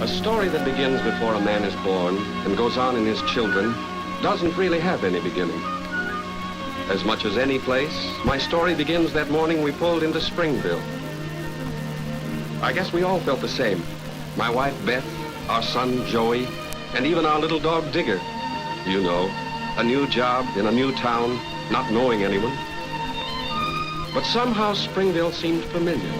A story that begins before a man is born and goes on in his children doesn't really have any beginning. As much as any place, my story begins that morning we pulled into Springville. I guess we all felt the same. My wife, Beth, our son, Joey, and even our little dog, Digger. You know, a new job in a new town, not knowing anyone. But somehow Springville seemed familiar.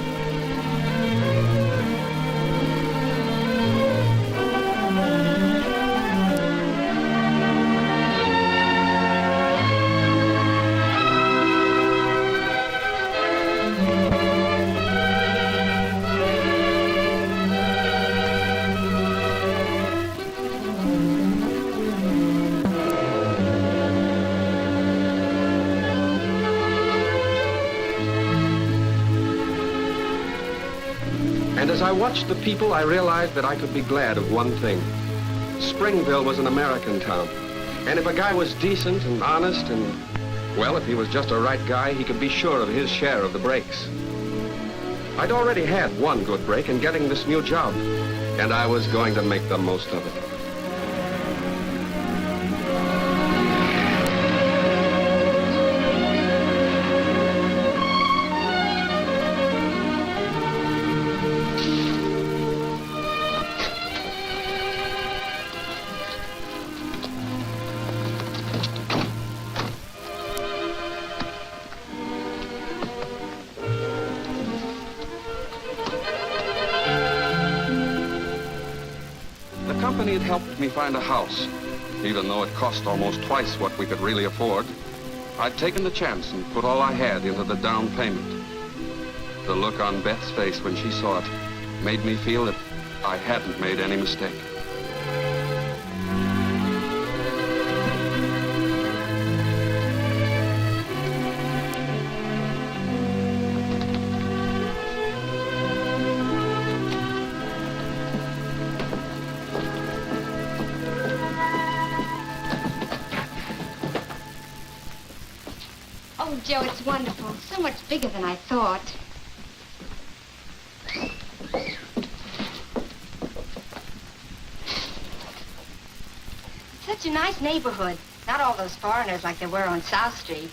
And as I watched the people, I realized that I could be glad of one thing. Springville was an American town. And if a guy was decent and honest and, well, if he was just a right guy, he could be sure of his share of the breaks. I'd already had one good break in getting this new job, and I was going to make the most of it. The company had helped me find a house, even though it cost almost twice what we could really afford. I'd taken the chance and put all I had into the down payment. The look on Beth's face when she saw it made me feel that I hadn't made any mistake. Oh, Joe, it's wonderful. So much bigger than I thought. It's such a nice neighborhood. Not all those foreigners like there were on South Street.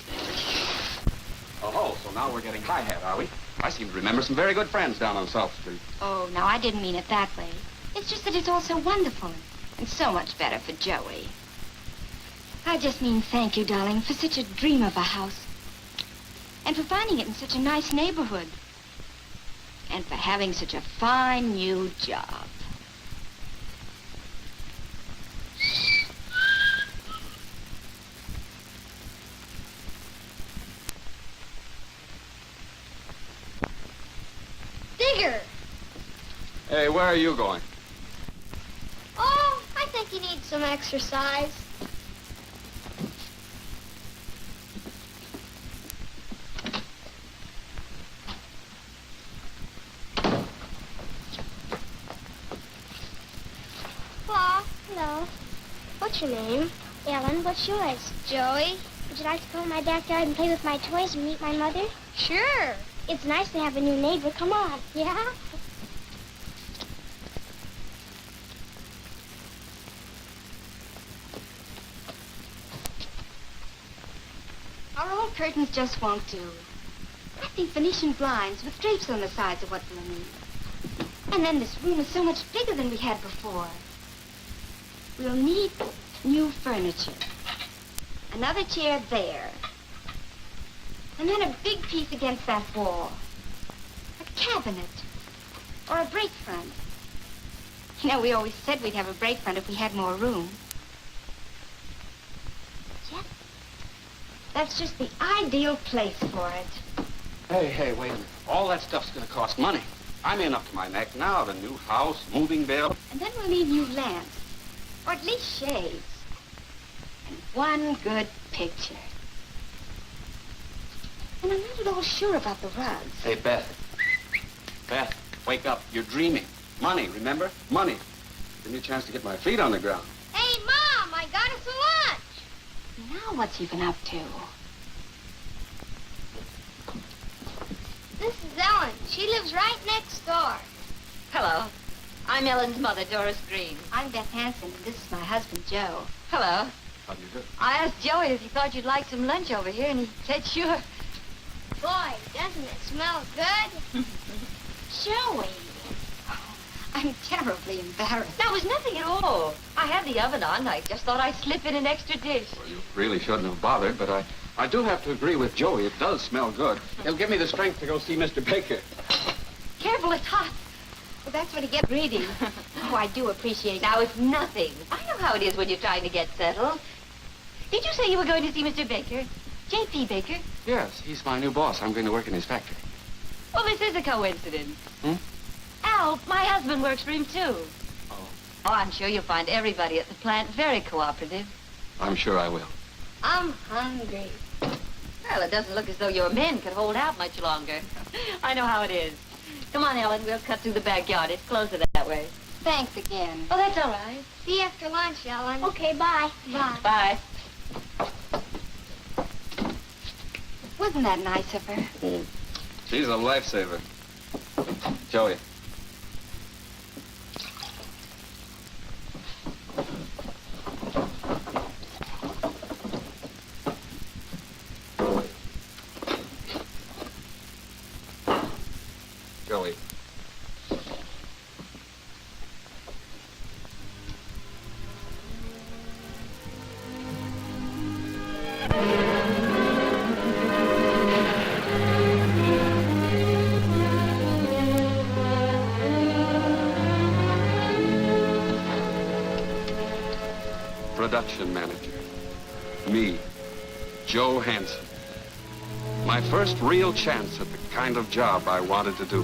Oh, so now we're getting high-hat, are we? I seem to remember some very good friends down on South Street. Oh, no, I didn't mean it that way. It's just that it's all so wonderful and so much better for Joey. I just mean thank you, darling, for such a dream of a house. And for finding it in such a nice neighborhood. And for having such a fine new job. Digger! Hey, where are you going? Oh, I think you need some exercise. Hello. What's your name? Ellen. What's yours? Joey. Would you like to go in my backyard and play with my toys and meet my mother? Sure. It's nice to have a new neighbor. Come on. Yeah? Our old curtains just won't do. I think Venetian blinds with drapes on the sides are what we'll need. And then this room is so much bigger than we had before. We'll need new furniture. Another chair there. And then a big piece against that wall. A cabinet. Or a break front. You know, we always said we'd have a break front if we had more room. Yep. That's just the ideal place for it. Hey, wait a minute. All that stuff's gonna cost money. I'm in up to my neck now, the new house, moving bill. And then we'll need new lamps. Or at least shades. And one good picture. And I'm not at all sure about the rugs. Hey, Beth. Beth, wake up. You're dreaming. Money, remember? Money. Give me a chance to get my feet on the ground. Hey, Mom, I got us a lunch. Now what's he been up to? This is Ellen. She lives right next door. Hello. I'm Ellen's mother, Doris Green. I'm Beth Hanson, and this is my husband, Joe. Hello. How do you do? I asked Joey if he thought you'd like some lunch over here, and he said sure. Boy, doesn't it smell good? Joey! I'm terribly embarrassed. That was nothing at all. I had the oven on. I just thought I'd slip in an extra dish. Well, you really shouldn't have bothered, but I do have to agree with Joey. It does smell good. It'll give me the strength to go see Mr. Baker. Careful, it's hot. Well, that's when he gets greedy. Oh, I do appreciate it. Now, it's nothing. I know how it is when you're trying to get settled. Did you say you were going to see Mr. Baker? J.P. Baker? Yes, he's my new boss. I'm going to work in his factory. Well, this is a coincidence. Hmm? Al, my husband works for him, too. Oh. Oh, I'm sure you'll find everybody at the plant very cooperative. I'm sure I will. I'm hungry. Well, it doesn't look as though your men could hold out much longer. I know how it is. Come on, Ellen, we'll cut through the backyard. It's closer that way. Thanks again. Oh, that's all right. See you after lunch, Ellen. Okay, bye. Bye. Bye. Wasn't that nice of her? She's a lifesaver. Joey. Joey. Production manager. Me, Joe Hansen. My first real chance at the kind of job I wanted to do.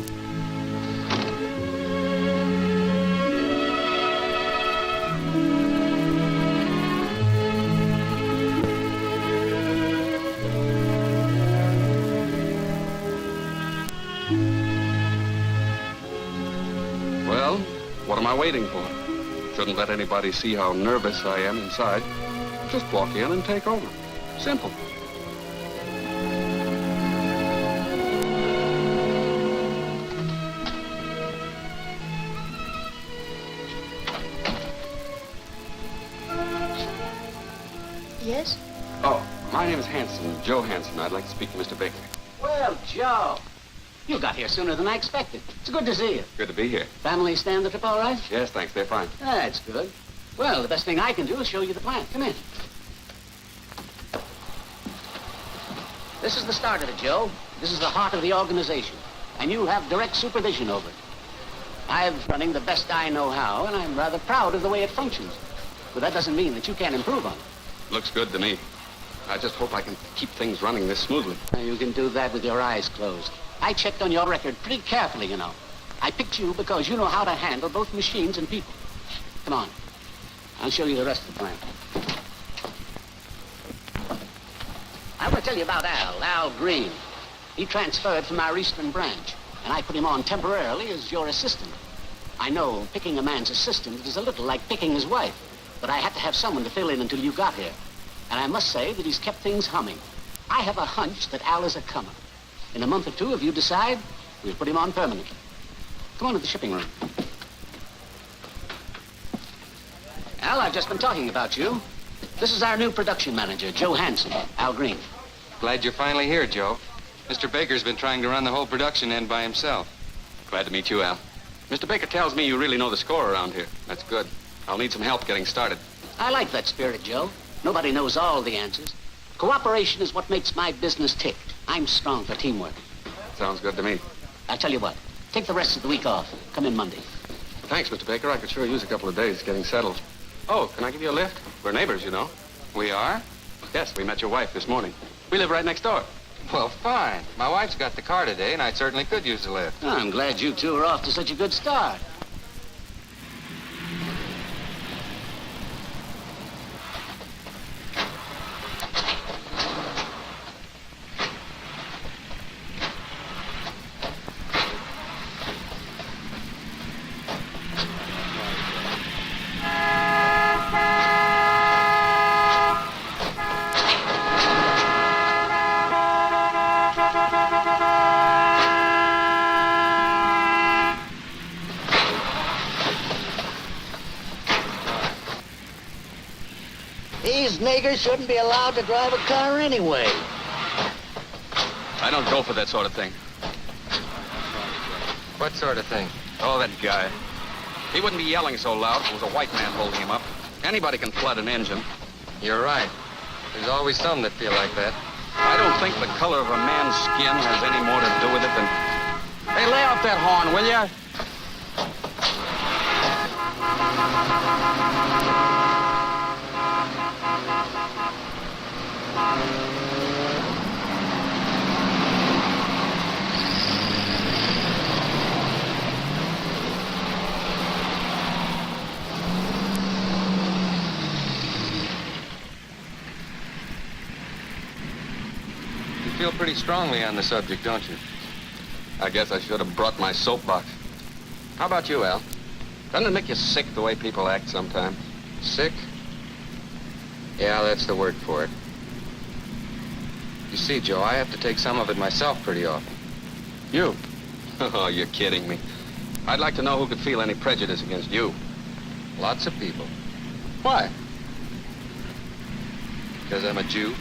Well, what am I waiting for? Shouldn't let anybody see how nervous I am inside. Just walk in and take over. Simple. Yes? Oh, my name is Hanson, Joe Hanson. I'd like to speak to Mr. Baker. Well, Joe, you got here sooner than I expected. It's good to see you. Good to be here. Family stand the trip all right? Yes, thanks. They're fine. That's good. Well, the best thing I can do is show you the plant. Come in. This is the start of it, Joe. This is the heart of the organization, and you have direct supervision over it. I'm running the best I know how, and I'm rather proud of the way it functions. But that doesn't mean that you can't improve on it. Looks good to me. I just hope I can keep things running this smoothly. Now, you can do that with your eyes closed. I checked on your record pretty carefully, you know. I picked you because you know how to handle both machines and people. Come on. I'll show you the rest of the plant. I want to tell you about Al Green. He transferred from our Eastern branch, and I put him on temporarily as your assistant. I know picking a man's assistant is a little like picking his wife, but I had to have someone to fill in until you got here. And I must say that he's kept things humming. I have a hunch that Al is a comer. In a month or two, if you decide, we'll put him on permanently. Come on to the shipping room. Al, I've just been talking about you. This is our new production manager, Joe Hansen, Al Green. Glad you're finally here, Joe. Mr. Baker's been trying to run the whole production end by himself. Glad to meet you, Al. Mr. Baker tells me you really know the score around here. That's good. I'll need some help getting started. I like that spirit, Joe. Nobody knows all the answers. Cooperation is what makes my business tick. I'm strong for teamwork. Sounds good to me. I'll tell you what. Take the rest of the week off. Come in Monday. Thanks, Mr. Baker. I could sure use a couple of days getting settled. Oh, can I give you a lift? We're neighbors, you know. We are? Yes, we met your wife this morning. We live right next door. Well, fine. My wife's got the car today, and I certainly could use a lift. I'm glad you two are off to such a good start. These niggers shouldn't be allowed to drive a car anyway. I don't go for that sort of thing. What sort of thing? Oh, that guy. He wouldn't be yelling so loud if it was a white man holding him up. Anybody can flood an engine. You're right. There's always some that feel like that. I don't think the color of a man's skin has any more to do with it than... Hey, lay off that horn, will ya? You feel pretty strongly on the subject, don't you? I guess I should have brought my soapbox. How about you, Al? Doesn't it make you sick the way people act sometimes? Sick? Yeah, that's the word for it. You see, Joe, I have to take some of it myself pretty often. You? Oh, you're kidding me. I'd like to know who could feel any prejudice against you. Lots of people. Why? Because I'm a Jew.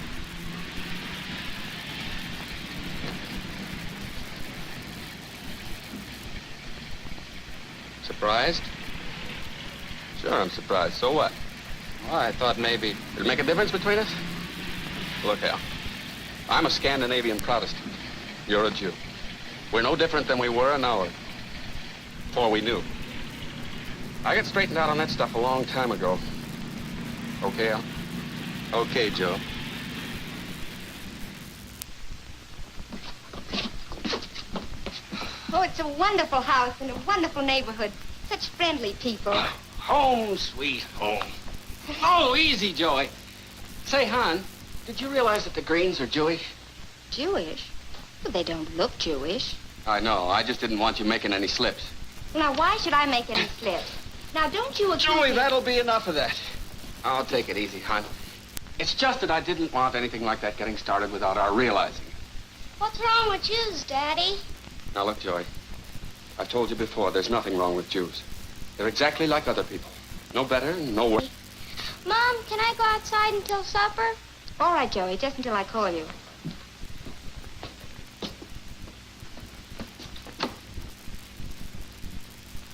Surprised? Sure, I'm surprised. So what? Well, I thought maybe... Did it make a difference between us? Look, Al, I'm a Scandinavian Protestant. You're a Jew. We're no different than we were an hour before we knew. I got straightened out on that stuff a long time ago. Okay, Al? Okay, Joe. Oh, it's a wonderful house and a wonderful neighborhood. Such friendly people. Home, sweet home. Oh, easy, Joey. Say, hon, did you realize that the Greens are Jewish? Jewish? But they don't look Jewish. I know. I just didn't want you making any slips. Now, why should I make any slips? Now, don't you agree? Joey, that'll be enough of that. I'll take it easy, hon. It's just that I didn't want anything like that getting started without our realizing it. What's wrong with Jews, Daddy? Now, look, Joey. I've told you before, there's nothing wrong with Jews. They're exactly like other people. No better, no worse. Mom, can I go outside until supper? All right, Joey, just until I call you.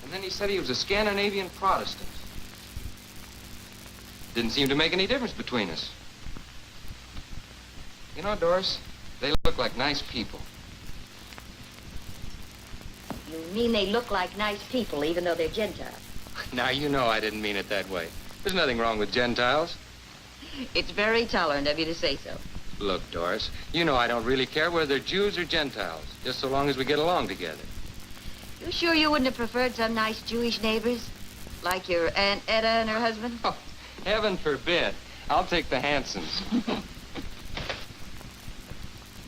And then he said he was a Scandinavian Protestant. Didn't seem to make any difference between us. You know, Doris, they look like nice people. You mean they look like nice people, even though they're Gentiles? Now, you know I didn't mean it that way. There's nothing wrong with Gentiles. It's very tolerant of you to say so. Look, Doris, you know I don't really care whether they're Jews or Gentiles, just so long as we get along together. You sure you wouldn't have preferred some nice Jewish neighbors? Like your Aunt Etta and her husband? Oh, heaven forbid. I'll take the Hansons.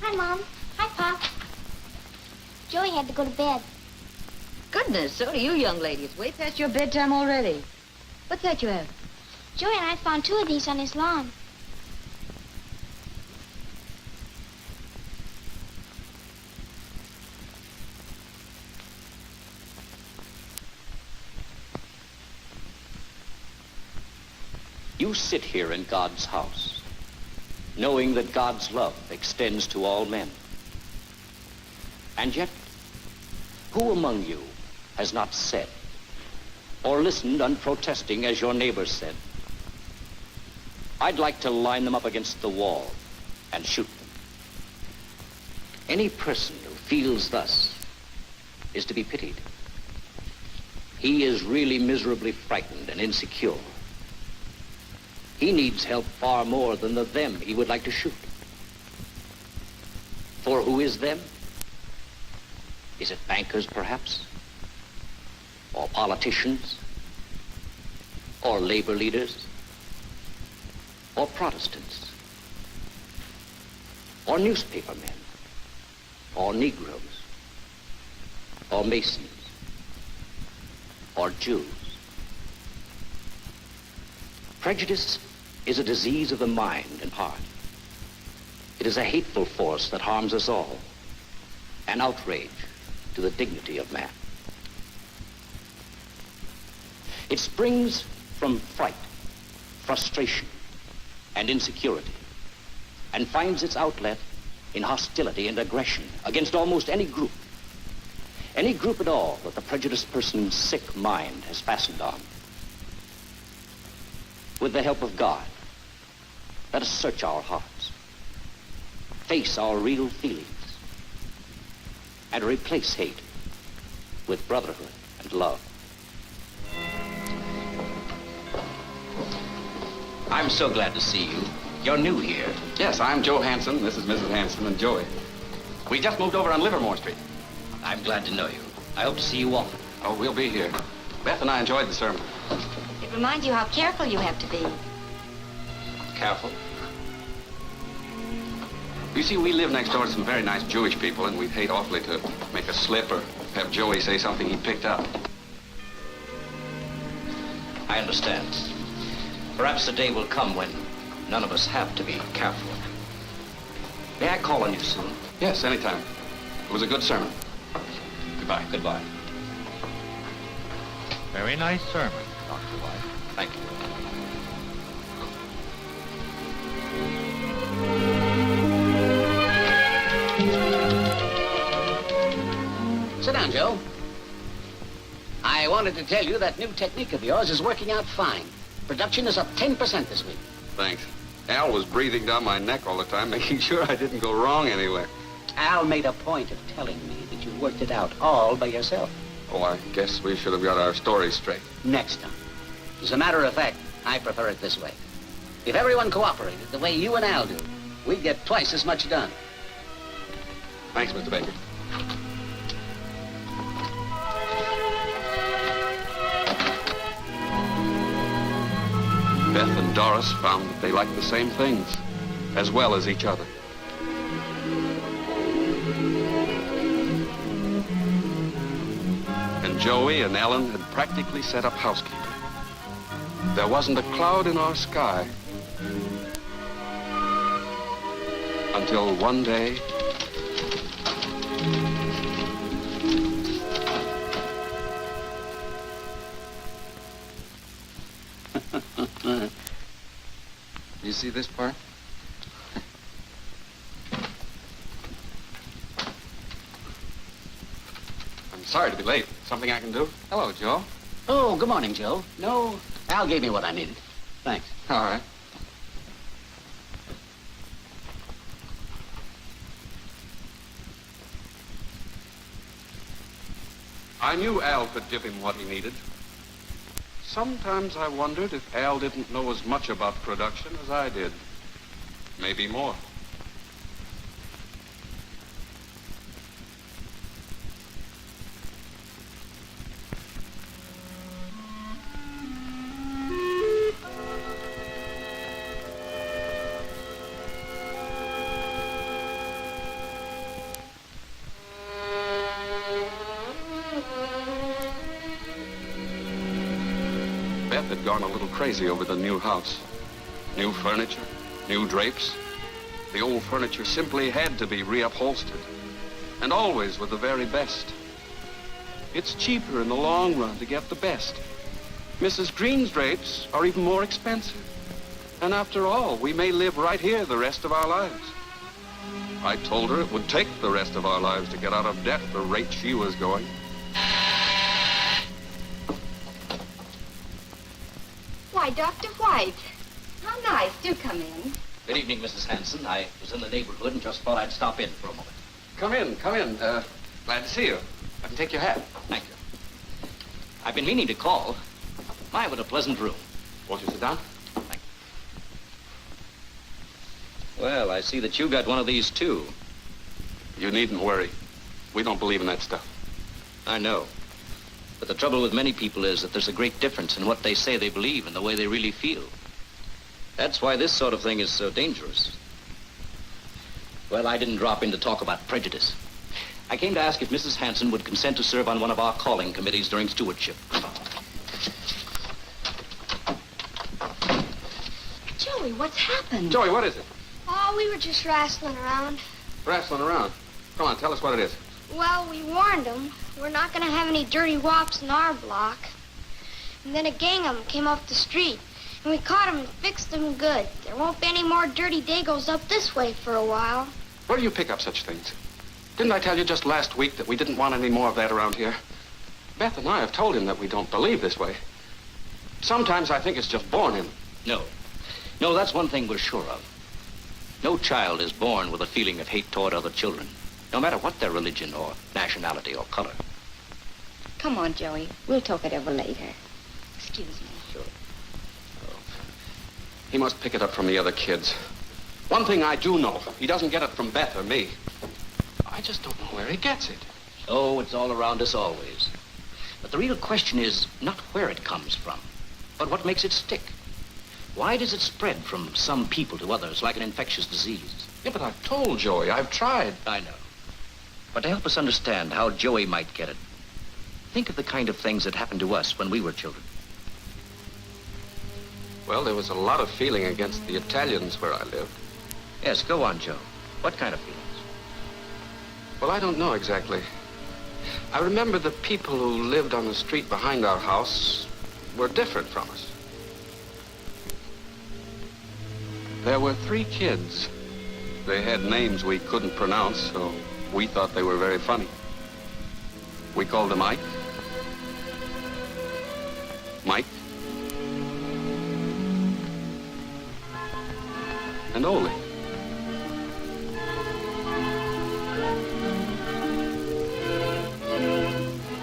Hi, Mom. Hi, Pop. Joey had to go to bed. Goodness, so do you young ladies. Way past your bedtime already. What's that you have? Joey and I found 2 of these on his lawn. You sit here in God's house, knowing that God's love extends to all men. And yet, who among you has not said, or listened unprotesting as your neighbors said, I'd like to line them up against the wall and shoot them? Any person who feels thus is to be pitied. He is really miserably frightened and insecure. He needs help far more than the them he would like to shoot. For who is them? Is it bankers, perhaps? Or politicians? Or labor leaders? Or Protestants? Or newspaper men? Or Negroes? Or Masons? Or Jews? Prejudice is a disease of the mind and heart. It is a hateful force that harms us all, an outrage to the dignity of man. It springs from fright, frustration, and insecurity, and finds its outlet in hostility and aggression against almost any group. Any group at all that the prejudiced person's sick mind has fastened on. With the help of God, let us search our hearts, face our real feelings, and replace hate with brotherhood and love. I'm so glad to see you. You're new here. Yes, I'm Joe Hanson. This is Mrs. Hanson and Joey. We just moved over on Livermore Street. I'm glad to know you. I hope to see you often. Oh, we'll be here. Beth and I enjoyed the sermon. It reminds you how careful you have to be. Careful. You see, we live next door to some very nice Jewish people, and we'd hate awfully to make a slip or have Joey say something he picked up. I understand. Perhaps the day will come when none of us have to be careful. May I call on you soon? Yes, anytime. It was a good sermon. Goodbye. Goodbye. Very nice sermon, Dr. White. Thank you. Sit down, Joe. I wanted to tell you that new technique of yours is working out fine. Production is up 10% this week. Thanks. Al was breathing down my neck all the time, making sure I didn't go wrong anywhere. Al made a point of telling me that you worked it out all by yourself. Oh, I guess we should have got our stories straight. Next time. As a matter of fact, I prefer it this way. If everyone cooperated the way you and Al do, we'd get twice as much done. Thanks, Mr. Baker. Beth and Doris found that they liked the same things, as well as each other. And Joey and Ellen had practically set up housekeeping. There wasn't a cloud in our sky until one day, You see this part? I'm sorry to be late. Something I can do? Hello, Joe. Oh, good morning, Joe. No, Al gave me what I needed. Thanks. All right. I knew Al could give him what he needed. Sometimes I wondered if Al didn't know as much about production as I did. Maybe more. Beth had gone a little crazy over the new house. New furniture, new drapes. The old furniture simply had to be reupholstered. And always with the very best. It's cheaper in the long run to get the best. Mrs. Green's drapes are even more expensive. And after all, we may live right here the rest of our lives. I told her it would take the rest of our lives to get out of debt at the rate she was going. Why, Dr. White. How nice. Do come in. Good evening, Mrs. Hanson. I was in the neighborhood and just thought I'd stop in for a moment. Come in, come in. Glad to see you. I can take your hat. Thank you. I've been meaning to call. My, what a pleasant room. Won't you sit down? Thank you. Well, I see that you got one of these, too. You needn't worry. We don't believe in that stuff. I know. But the trouble with many people is that there's a great difference in what they say they believe and the way they really feel. That's why this sort of thing is so dangerous. Well, I didn't drop in to talk about prejudice. I came to ask if Mrs. Hanson would consent to serve on one of our calling committees during stewardship. Joey, what's happened? Joey, what is it? Oh, we were just wrestling around. Wrestling around. Come on, tell us what it is. Well, we warned them. We're not going to have any dirty wops in our block. And then a gang of them came off the street. And we caught them and fixed them good. There won't be any more dirty Dagos up this way for a while. Where do you pick up such things? Didn't I tell you just last week that we didn't want any more of that around here? Beth and I have told him that we don't believe this way. Sometimes I think it's just born in him. No. No, that's one thing we're sure of. No child is born with a feeling of hate toward other children, no matter what their religion or nationality or color. Come on, Joey. We'll talk it over later. Excuse me. Sure. Oh. He must pick it up from the other kids. One thing I do know, he doesn't get it from Beth or me. I just don't know where he gets it. Oh, it's all around us always. But the real question is not where it comes from, but what makes it stick. Why does it spread from some people to others like an infectious disease? Yeah, but I've told Joey. I've tried. I know. But to help us understand how Joey might get it, think of the kind of things that happened to us when we were children. Well, there was a lot of feeling against the Italians where I lived. Yes, go on, Joe. What kind of feelings? Well, I don't know exactly. I remember the people who lived on the street behind our house were different from us. There were 3 kids. They had names we couldn't pronounce, so we thought they were very funny. We called them Ike, Mike, and Ole.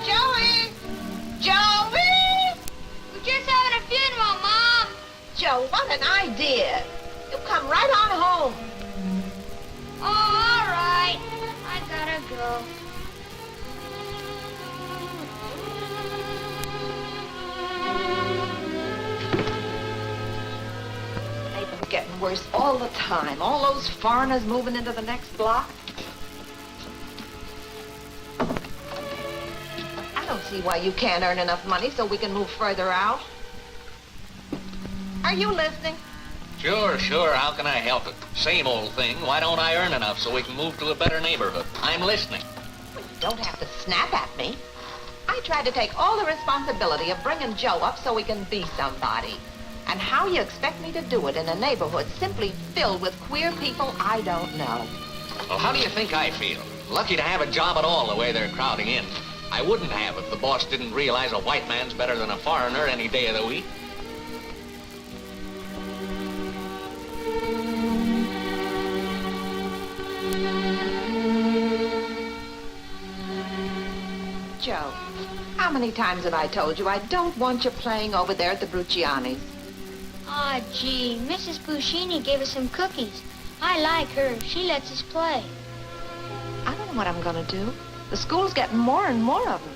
Joey! Joey! We're just having a funeral, Mom. Joe, what an idea. You come right on home. Oh, all right. I gotta go. They've been getting worse all the time. All those foreigners moving into the next block. I don't see why you can't earn enough money so we can move further out. Are you listening? Sure. How can I help it? Same old thing. Why don't I earn enough so we can move to a better neighborhood? I'm listening. Well, you don't have to snap at me. I tried to take all the responsibility of bringing Joe up so he can be somebody. And how you expect me to do it in a neighborhood simply filled with queer people, I don't know. Well, how do you think I feel? Lucky to have a job at all the way they're crowding in. I wouldn't have if the boss didn't realize a white man's better than a foreigner any day of the week. Joe, how many times have I told you I don't want you playing over there at the Bruciani's? Ah, gee, Mrs. Buscini gave us some cookies. I like her. She lets us play. I don't know what I'm gonna do. The school's getting more and more of them.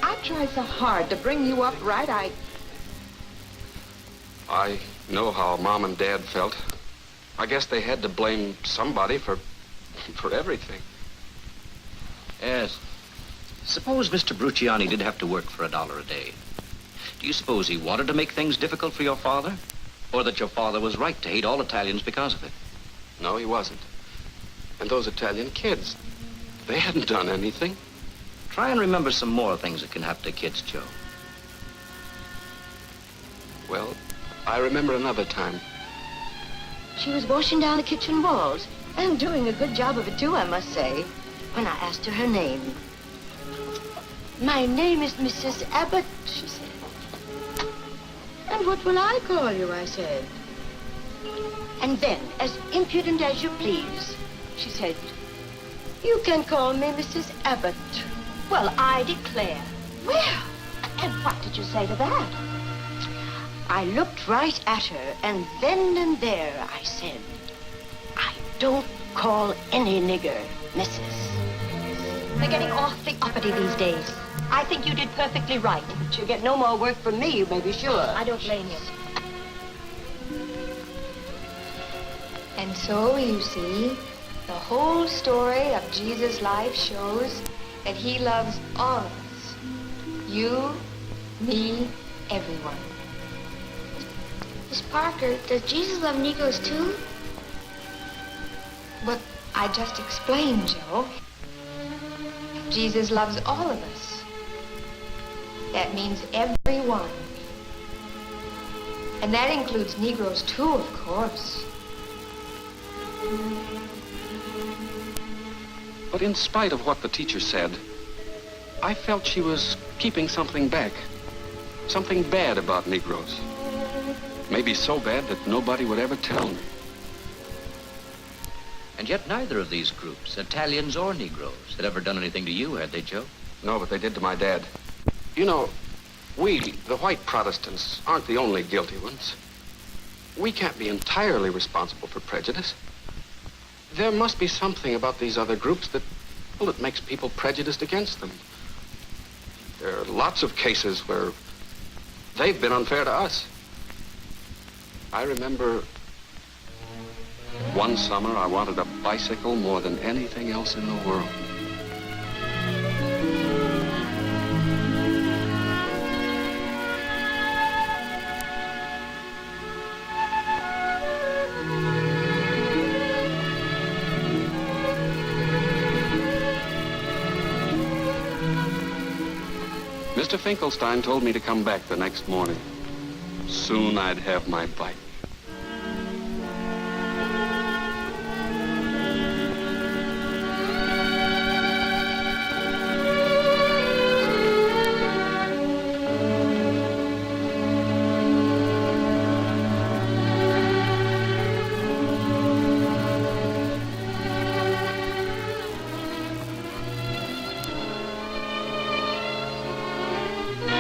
I tried so hard to bring you up right, I know how Mom and Dad felt. I guess they had to blame somebody for everything. Yes. Suppose Mr. Bruciani did have to work for $1 a day. Do you suppose he wanted to make things difficult for your father? Or that your father was right to hate all Italians because of it? No, he wasn't. And those Italian kids, they hadn't done anything. Try and remember some more things that can happen to kids, Joe. Well, I remember another time. She was washing down the kitchen walls, and doing a good job of it, too, I must say, when I asked her name. My name is Mrs. Abbott, she said. And what will I call you, I said. And then, as impudent as you please, she said, you can call me Mrs. Abbott. Well, I declare. Well, and what did you say to that? I looked right at her, and then and there I said, I don't call any nigger Mrs. They're getting awfully uppity these days. I think you did perfectly right. She'll get no more work from me, you may be sure. I don't blame you. And so, you see, the whole story of Jesus' life shows that he loves all of us. You, me, everyone. Miss Parker, does Jesus love Negroes too? But I just explained, Joe. Jesus loves all of us. That means everyone. And that includes Negroes, too, of course. But in spite of what the teacher said, I felt she was keeping something back. Something bad about Negroes. Maybe so bad that nobody would ever tell me. And yet neither of these groups, Italians or Negroes, had ever done anything to you, had they, Joe? No, but they did to my dad. You know, we, the white Protestants, aren't the only guilty ones. We can't be entirely responsible for prejudice. There must be something about these other groups that, well, that makes people prejudiced against them. There are lots of cases where they've been unfair to us. I remember one summer I wanted a bicycle more than anything else in the world. Mr. Finkelstein told me to come back the next morning. Soon I'd have my bike.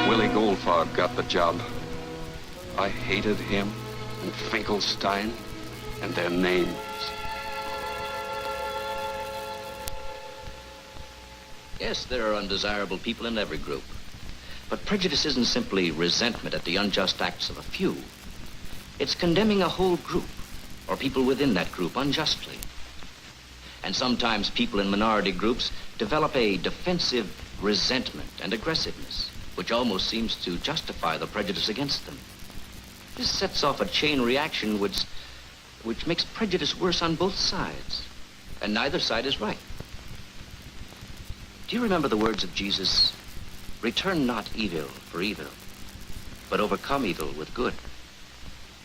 Willie Goldfarb got the job. I hated him and Finkelstein and their names. Yes, there are undesirable people in every group. But prejudice isn't simply resentment at the unjust acts of a few. It's condemning a whole group, or people within that group, unjustly. And sometimes people in minority groups develop a defensive resentment and aggressiveness, which almost seems to justify the prejudice against them. This sets off a chain reaction which makes prejudice worse on both sides, and neither side is right. Do you remember the words of Jesus? Return not evil for evil, but overcome evil with good.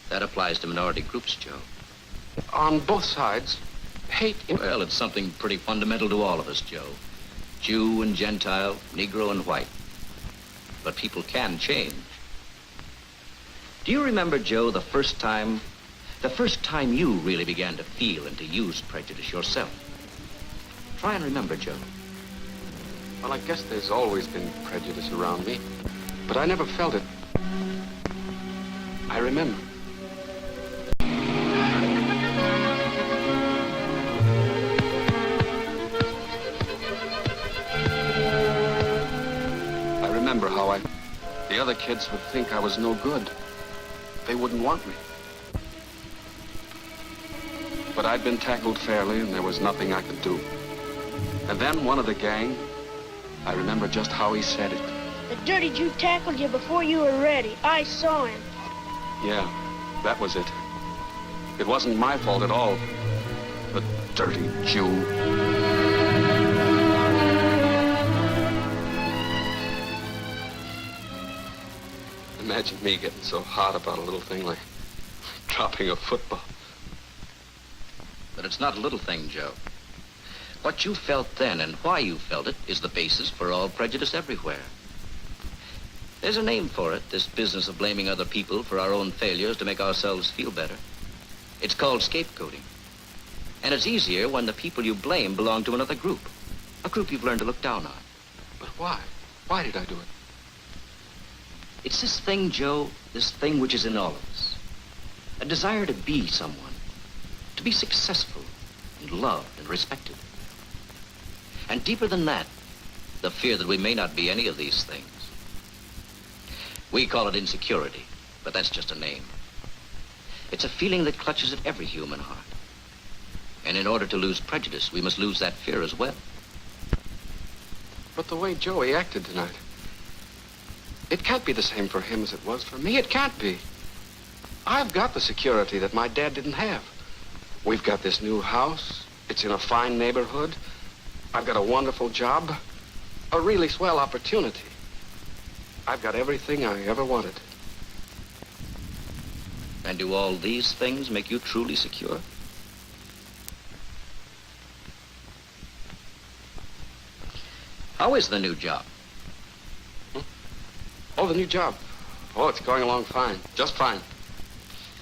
That applies to minority groups, Joe. On both sides, hate... Well, it's something pretty fundamental to all of us, Joe. Jew and Gentile, Negro and white. But people can change. Do you remember, Joe, the first time you really began to feel and to use prejudice yourself? Try and remember, Joe. Well, I guess there's always been prejudice around me, but I never felt it. I remember. I remember how the other kids would think I was no good. They wouldn't want me. But I'd been tackled fairly, and there was nothing I could do. And then one of the gang, I remember just how he said it. The dirty Jew tackled you before you were ready. I saw him. Yeah, that was it. It wasn't my fault at all. The dirty Jew. Imagine me getting so hot about a little thing like dropping a football. But it's not a little thing, Joe. What you felt then and why you felt it is the basis for all prejudice everywhere. There's a name for it, this business of blaming other people for our own failures to make ourselves feel better. It's called scapegoating. And it's easier when the people you blame belong to another group, a group you've learned to look down on. But why? Why did I do it? It's this thing, Joe, this thing which is in all of us. A desire to be someone, to be successful and loved and respected. And deeper than that, the fear that we may not be any of these things. We call it insecurity, but that's just a name. It's a feeling that clutches at every human heart. And in order to lose prejudice, we must lose that fear as well. But the way Joey acted tonight, it can't be the same for him as it was for me. It can't be. I've got the security that my dad didn't have. We've got this new house. It's in a fine neighborhood. I've got a wonderful job. A really swell opportunity. I've got everything I ever wanted. And do all these things make you truly secure? How is the new job? Oh, the new job. Oh, it's going along fine. Just fine.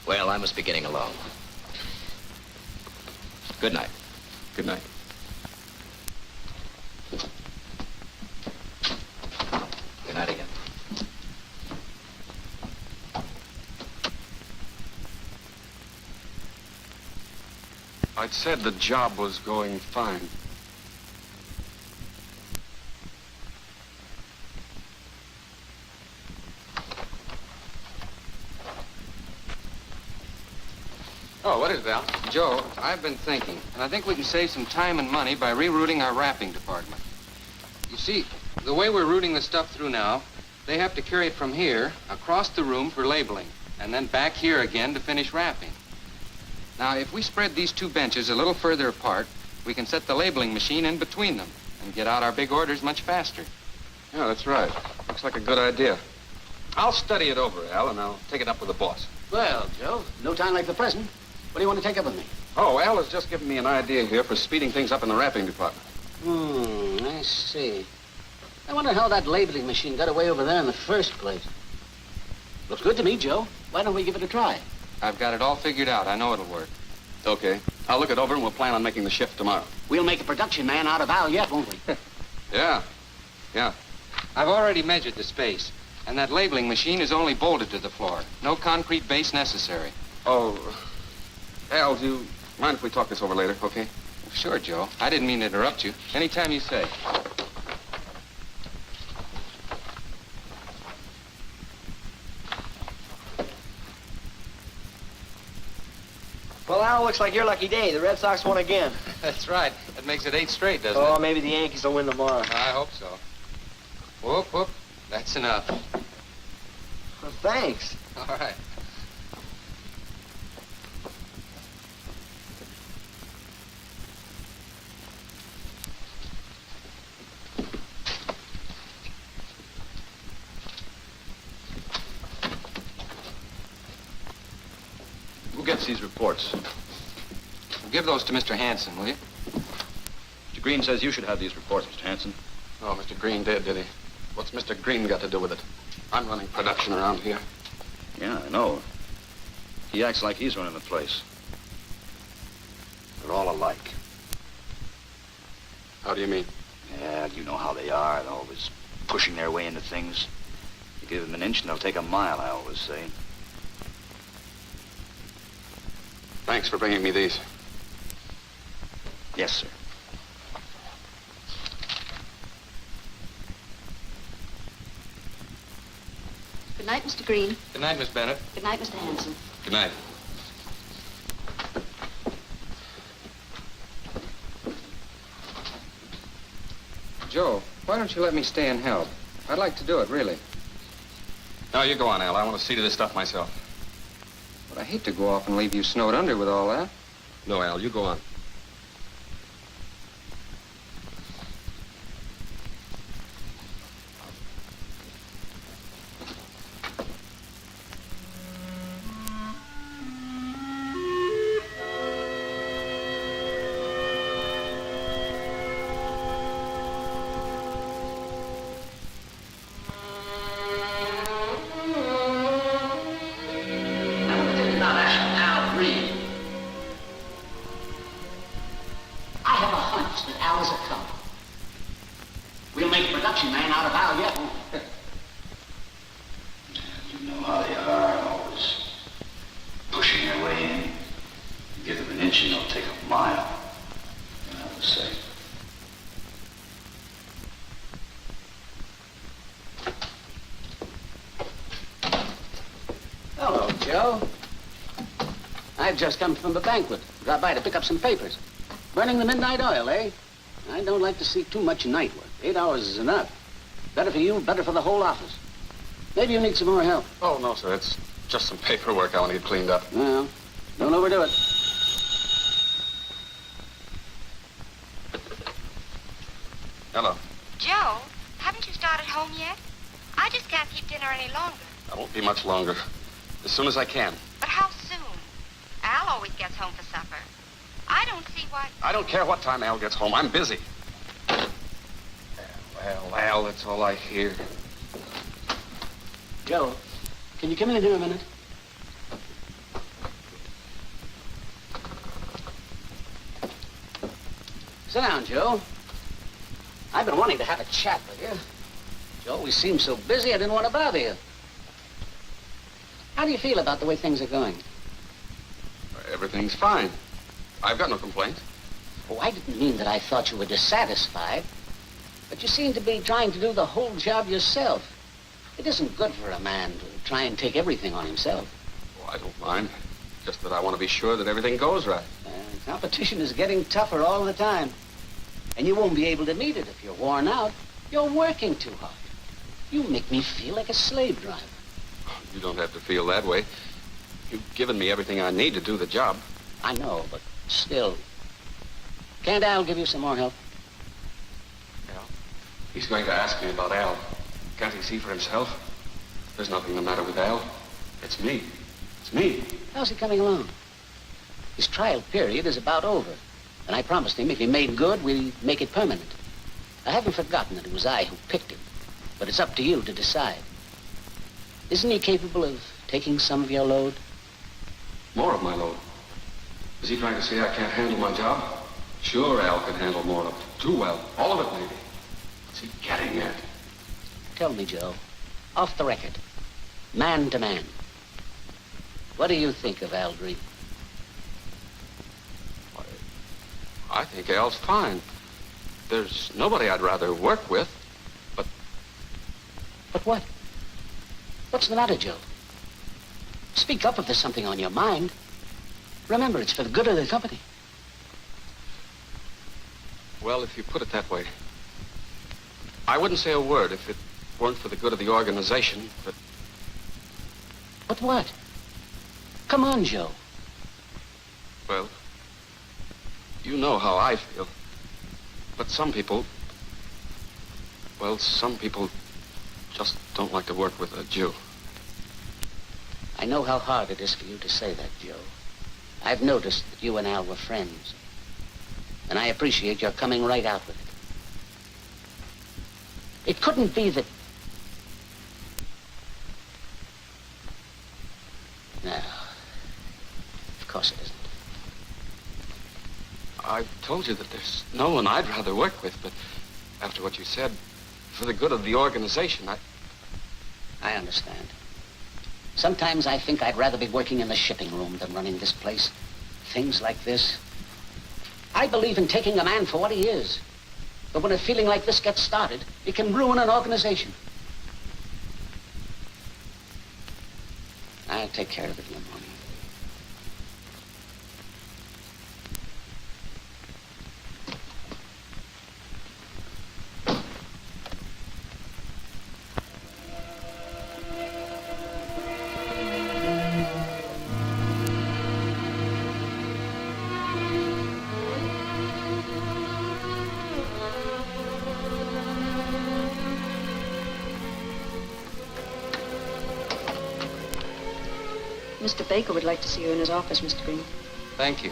Well, I must be getting along. Good night. Good night. Good night again. I'd said the job was going fine. Oh, what is it, Al? Joe, I've been thinking, and I think we can save some time and money by rerouting our wrapping department. You see, the way we're routing the stuff through now, they have to carry it from here across the room for labeling, and then back here again to finish wrapping. Now, if we spread these two benches a little further apart, we can set the labeling machine in between them and get out our big orders much faster. Yeah, that's right. Looks like a good idea. I'll study it over, Al, and I'll take it up with the boss. Well, Joe, no time like the present. What do you want to take up with me? Oh, Al has just given me an idea here for speeding things up in the wrapping department. I see. I wonder how that labeling machine got away over there in the first place. Looks good to me, Joe. Why don't we give it a try? I've got it all figured out. I know it'll work. Okay. I'll look it over and we'll plan on making the shift tomorrow. We'll make a production man out of Al yet, won't we? Yeah. I've already measured the space, and that labeling machine is only bolted to the floor. No concrete base necessary. Oh, Al, do you mind if we talk this over later, okay? Sure, Joe. I didn't mean to interrupt you. Anytime you say. Well, Al, looks like your lucky day. The Red Sox won again. That's right. That makes it 8 straight, doesn't Oh, it? maybe the Yankees will win tomorrow. I hope so. Whoop, whoop. That's enough. Well, thanks. All right. Who gets these reports? Give those to Mr. Hanson, will you? Mr. Green says you should have these reports, Mr. Hanson. Oh, Mr. Green did he? What's Mr. Green got to do with it? I'm running production around here. Yeah, I know. He acts like he's running the place. They're all alike. How do you mean? Yeah, you know how they are. They're always pushing their way into things. You give them an inch and they'll take a mile, I always say. Thanks for bringing me these. Yes, sir. Good night, Mr. Green. Good night, Miss Bennett. Good night, Mr. Hanson. Good night. Joe, why don't you let me stay and help? I'd like to do it, really. No, you go on, Al. I want to see to this stuff myself. But I hate to go off and leave you snowed under with all that. No, Al, you go on. We'll make a production man out of Al yet, won't we? You know how they are, always pushing their way in. You give them an inch and they'll take a mile, I would say. Hello, Joe. I've just come from the banquet. Dropped by to pick up some papers. Burning the midnight oil, eh? I don't like to see too much night work. 8 hours is enough. Better for you, better for the whole office. Maybe you need some more help. Oh, no, sir. It's just some paperwork I want to get cleaned up. Well, don't overdo it. Hello. Joe, haven't you started home yet? I just can't keep dinner any longer. I won't be much longer. As soon as I can. But how always gets home for supper. I don't see why... I don't care what time Al gets home. I'm busy. Well, Al, that's all I hear. Joe, can you come in here a minute? Sit down, Joe. I've been wanting to have a chat with you. You always seem so busy, I didn't want to bother you. How do you feel about the way things are going? Everything's fine. I've got no complaints. Oh, I didn't mean that I thought you were dissatisfied. But you seem to be trying to do the whole job yourself. It isn't good for a man to try and take everything on himself. Oh, I don't mind. Just that I want to be sure that everything goes right. Competition is getting tougher all the time. And you won't be able to meet it if you're worn out. You're working too hard. You make me feel like a slave driver. You don't have to feel that way. You've given me everything I need to do the job. I know, but still. Can't Al give you some more help? Al? He's going to ask me about Al. Can't he see for himself? There's nothing the matter with Al. It's me. It's me. How's he coming along? His trial period is about over. And I promised him if he made good, we'd make it permanent. I haven't forgotten that it was I who picked him. But it's up to you to decide. Isn't he capable of taking some of your load? More of my load. Is he trying to say I can't handle my job? Sure, Al can handle more of it. Too well. All of it, maybe. What's he getting at? Tell me, Joe, off the record, man to man, what do you think of Al Green? I think Al's fine. There's nobody I'd rather work with, but... But what? What's the matter, Joe? Speak up if there's something on your mind. Remember, it's for the good of the company. Well, if you put it that way, I wouldn't say a word if it weren't for the good of the organization, but... But what? Come on, Joe. Well, you know how I feel. But some people... Well, some people just don't like to work with a Jew. I know how hard it is for you to say that, Joe. I've noticed that you and Al were friends. And I appreciate your coming right out with it. It couldn't be that... No. Of course it isn't. I've told you that there's no one I'd rather work with, but after what you said, for the good of the organization, I understand. Sometimes I think I'd rather be working in the shipping room than running this place. Things like this. I believe in taking a man for what he is. But when a feeling like this gets started, it can ruin an organization. I'll take care of it in the morning. Mr. Baker would like to see you in his office, Mr. Green. Thank you.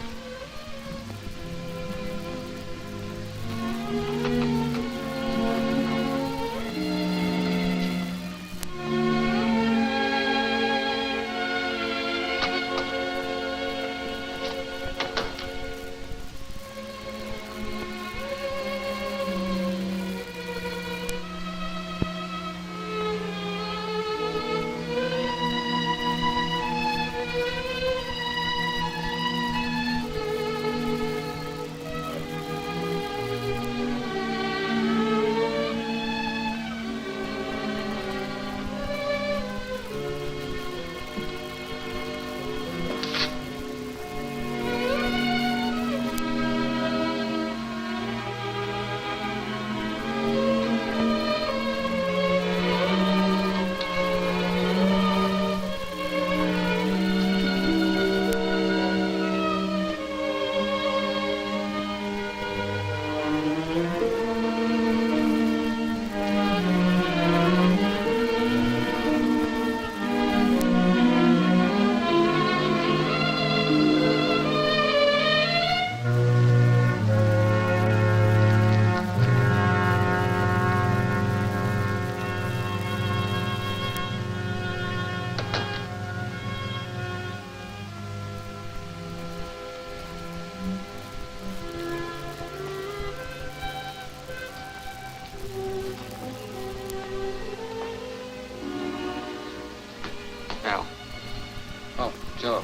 Joe.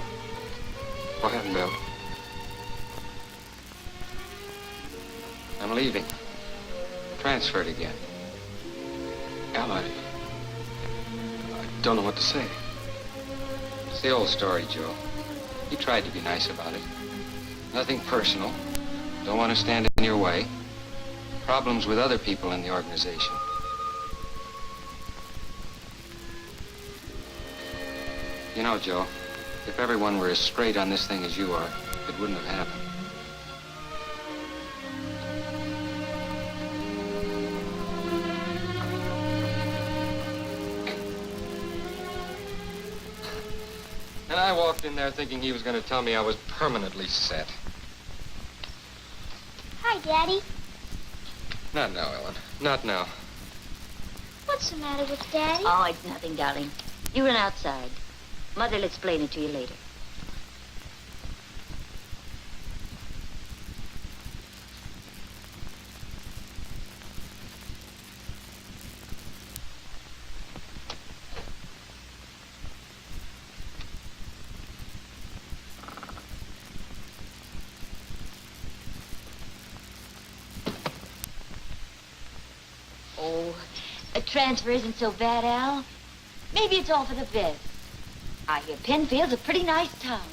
What happened, Bill? I'm leaving. Transferred again. Al, I don't know what to say. It's the old story, Joe. He tried to be nice about it. Nothing personal. Don't want to stand in your way. Problems with other people in the organization. You know, Joe, if everyone were as straight on this thing as you are, it wouldn't have happened. And I walked in there thinking he was going to tell me I was permanently set. Hi, Daddy. Not now, Ellen. Not now. What's the matter with Daddy? Oh, it's nothing, darling. You run outside. Mother'll explain it to you later. Oh, a transfer isn't so bad, Al. Maybe it's all for the best. I hear Penfield's a pretty nice town.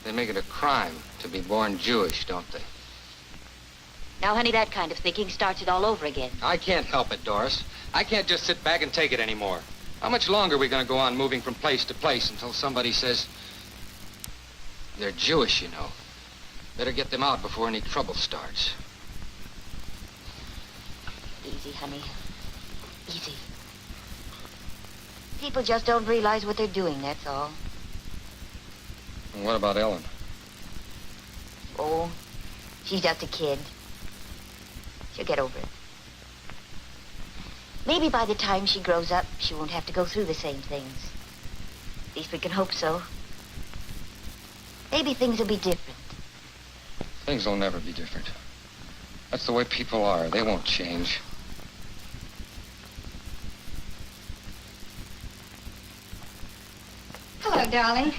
They make it a crime to be born Jewish, don't they? Now, honey, that kind of thinking starts it all over again. I can't help it, Doris. I can't just sit back and take it anymore. How much longer are we going to go on moving from place to place until somebody says they're Jewish, you know? Better get them out before any trouble starts. Easy, honey. Easy. People just don't realize what they're doing, that's all. And what about Ellen? Oh, she's just a kid. She'll get over it. Maybe by the time she grows up, she won't have to go through the same things. At least we can hope so. Maybe things will be different. Things will never be different. That's the way people are. They won't change. Hello, darling.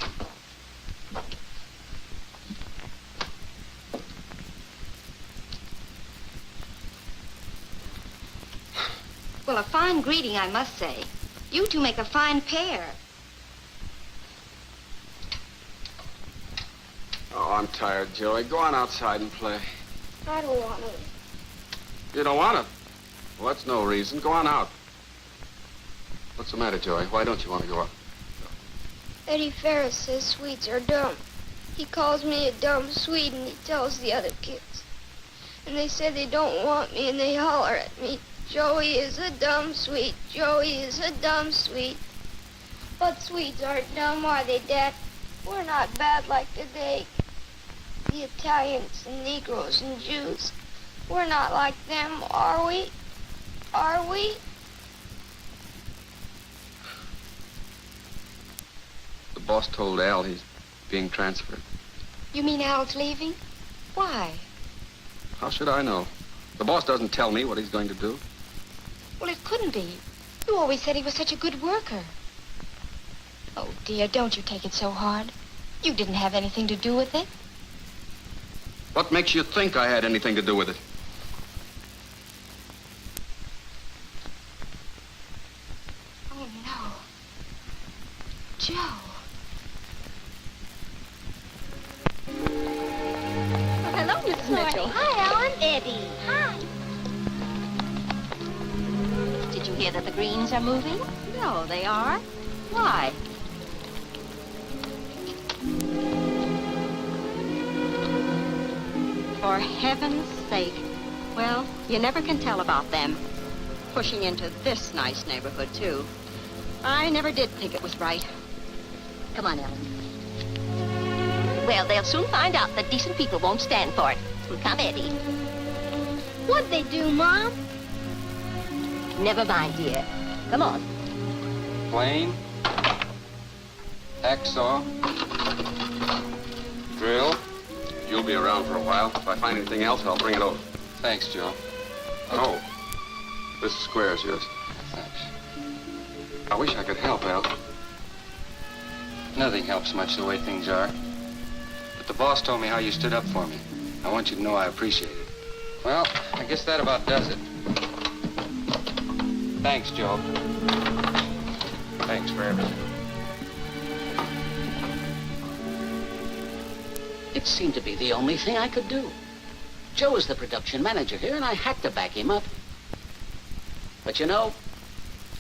Well, a fine greeting, I must say. You two make a fine pair. Oh, I'm tired, Joey. Go on outside and play. I don't want to. You don't want to? Well, that's no reason. Go on out. What's the matter, Joey? Why don't you want to go out? Eddie Ferris says Swedes are dumb. He calls me a dumb Swede and he tells the other kids. And they say they don't want me and they holler at me. Joey is a dumb Swede. Joey is a dumb Swede. But Swedes aren't dumb, are they, Dad? We're not bad like the Italians and Negroes and Jews. We're not like them, are we? Are we? The boss told Al he's being transferred. You mean Al's leaving? Why? How should I know? The boss doesn't tell me what he's going to do. Well, it couldn't be. You always said he was such a good worker. Oh, dear, don't you take it so hard. You didn't have anything to do with it. What makes you think I had anything to do with it? Oh, no. Joe. Hello, Mrs. Mitchell. Hi, Ellen. Eddie. Hi. Did you hear that the Greens are moving? No, they are. Why? For heaven's sake. Well, you never can tell about them. Pushing into this nice neighborhood, too. I never did think it was right. Come on, Ellen. Well, they'll soon find out that decent people won't stand for it. Come, Eddie. What'd they do, Mom? Never mind, dear. Come on. Plane. Hacksaw. Drill. You'll be around for a while. If I find anything else, I'll bring it over. Thanks, Joe. Oh, this square is yours. Thanks. I wish I could help, Al. Nothing helps much the way things are. But the boss told me how you stood up for me. I want you to know I appreciate it. Well, I guess that about does it. Thanks, Joe. Thanks for everything. It seemed to be the only thing I could do. Joe is the production manager here, and I had to back him up. But you know,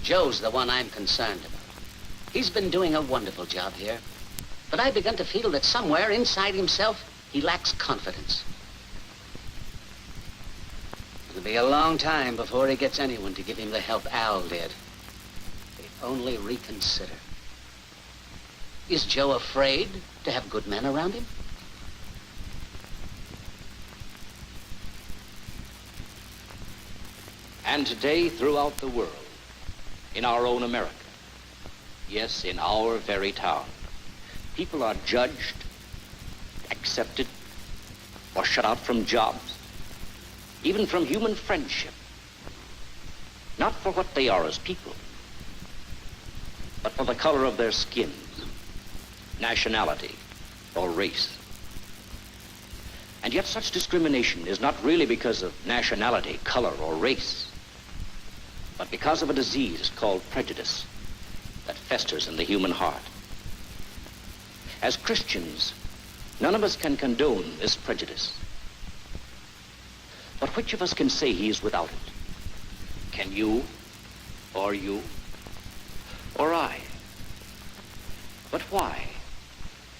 Joe's the one I'm concerned about. He's been doing a wonderful job here. But I've begun to feel that somewhere inside himself, he lacks confidence. It'll be a long time before he gets anyone to give him the help Al did. If he'd only reconsider. Is Joe afraid to have good men around him? And today, throughout the world, in our own America, yes, in our very town, people are judged, accepted, or shut out from jobs, even from human friendship, not for what they are as people, but for the color of their skins, nationality, or race. And yet such discrimination is not really because of nationality, color, or race, but because of a disease called prejudice that festers in the human heart. As Christians, none of us can condone this prejudice. But which of us can say he is without it? Can you, or I? But why?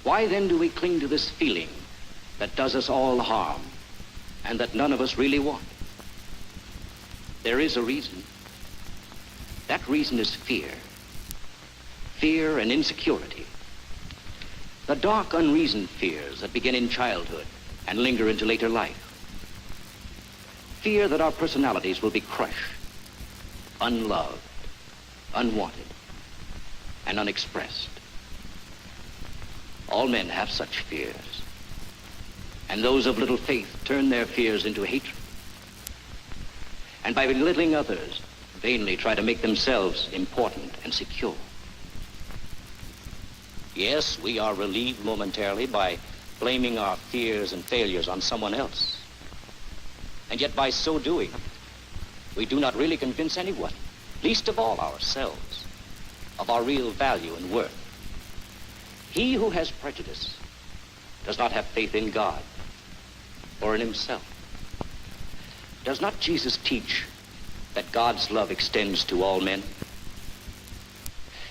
Why then do we cling to this feeling that does us all harm and that none of us really want? There is a reason. That reason is fear. Fear and insecurity. The dark, unreasoned fears that begin in childhood and linger into later life. Fear that our personalities will be crushed, unloved, unwanted, and unexpressed. All men have such fears. And those of little faith turn their fears into hatred. And by belittling others, vainly try to make themselves important and secure. Yes, we are relieved momentarily by blaming our fears and failures on someone else. And yet by so doing, we do not really convince anyone, least of all ourselves, of our real value and worth. He who has prejudice does not have faith in God or in himself. Does not Jesus teach that God's love extends to all men?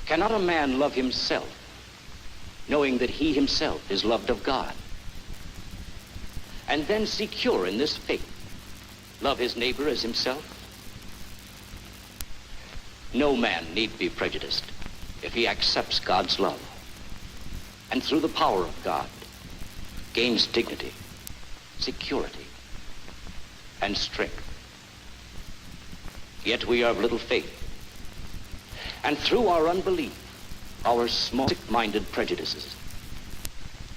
Cannot a man love himself, knowing that he himself is loved of God? And then secure in this faith, love his neighbor as himself? No man need be prejudiced if he accepts God's love, and through the power of God, gains dignity, security, and strength. Yet we are of little faith. And through our unbelief, our small, sick-minded prejudices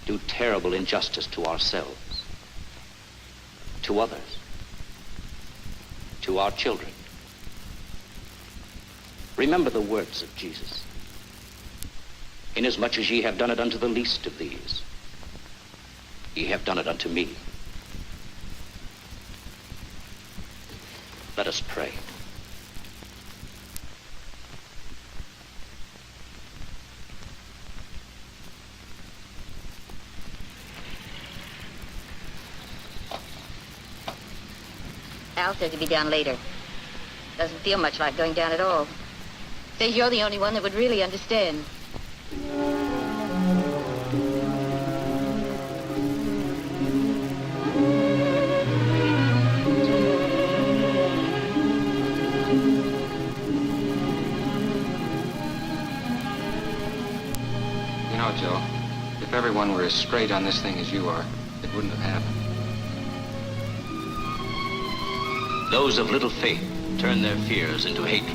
do terrible injustice to ourselves, to others, to our children. Remember the words of Jesus. Inasmuch as ye have done it unto the least of these, ye have done it unto me. Let us pray. Al says he'll be down later. Doesn't feel much like going down at all. Says you're the only one that would really understand. You know, Joe, if everyone were as straight on this thing as you are, it wouldn't have happened. Those of little faith turn their fears into hatred.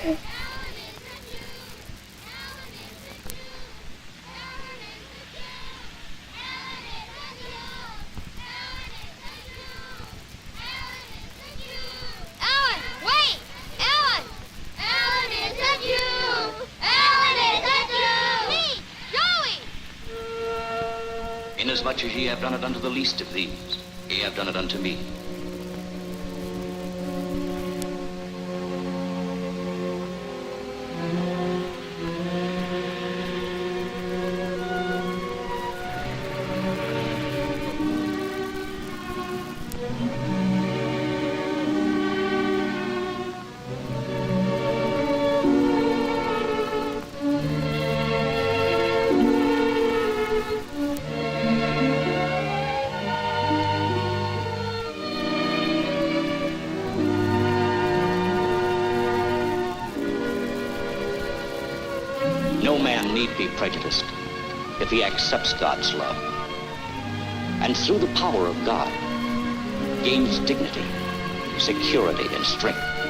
Ellen, wait! Ellen! Ellen is a Jew! Ellen is a Jew! Me! Joey! Inasmuch as ye have done it unto the least of these, ye have done it unto me. No man need be prejudiced if he accepts God's love, and through the power of God gains dignity, security, and strength.